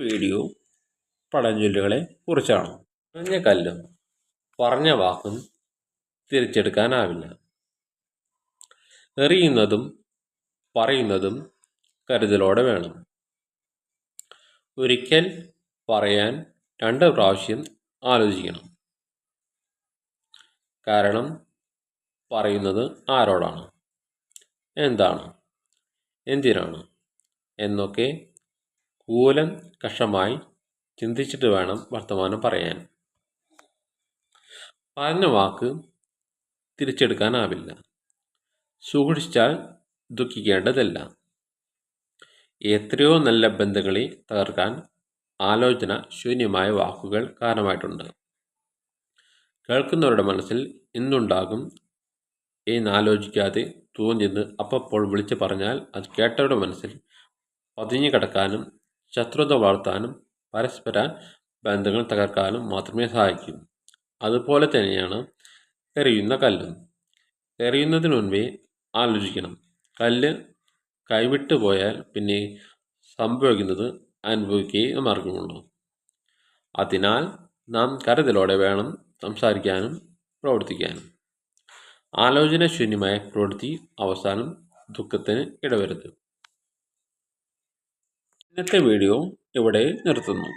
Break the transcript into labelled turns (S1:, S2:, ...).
S1: Video പഴഞ്ചൊല്ലുകളെ കുറിച്ചാണ്. പറഞ്ഞ കല്ലും പറഞ്ഞ വാക്കും തിരിച്ചെടുക്കാനാവില്ല. എറിയുന്നതും പറയുന്നതും കരുതലോടെ വേണം. ഒരിക്കൽ പറയാൻ 2 പ്രാവശ്യം ആലോചിക്കണം. കാരണം പറയുന്നത് ആരോടാണ്, എന്താണ്, എന്തിനാണ് എന്നൊക്കെ കൂലം കഷമായി ചിന്തിച്ചിട്ട് വേണം വർത്തമാനം പറയാൻ. പറഞ്ഞ വാക്ക് തിരിച്ചെടുക്കാനാവില്ല. സൂക്ഷിച്ചാൽ ദുഃഖിക്കേണ്ടതല്ല. എത്രയോ നല്ല ബന്ധങ്ങളെ തകർക്കാൻ ആലോചന ശൂന്യമായ വാക്കുകൾ കാരണമായിട്ടുണ്ട്. കേൾക്കുന്നവരുടെ മനസ്സിൽ എന്തുണ്ടാകും എന്നാലോചിക്കാതെ തോന്നിയത് അപ്പോൾ വിളിച്ചു പറഞ്ഞാൽ അത് കേട്ടവരുടെ മനസ്സിൽ പതിഞ്ഞു കിടക്കാനും ശത്രുത വളർത്താനും പരസ്പര ബന്ധങ്ങൾ തകർക്കാനും മാത്രമേ സഹായിക്കൂ. അതുപോലെ തന്നെയാണ് എറിയുന്ന കല്ലും. എറിയുന്നതിന് മുൻപേ ആലോചിക്കണം. കല്ല് കൈവിട്ടു പോയാൽ പിന്നെ സംഭവിക്കുന്നത് അനുഭവിക്കുകയേ മാർഗമുള്ളൂ. അതിനാൽ നാം കരുതലോടെ വേണം സംസാരിക്കാനും പ്രവർത്തിക്കാനും. ആലോചനാശൂന്യമായ പ്രവൃത്തി അവസാനം ദുഃഖത്തിന് ഇടവരുത്തും. ഇന്നത്തെ വീഡിയോ ഇവിടെ നിർത്തുന്നു.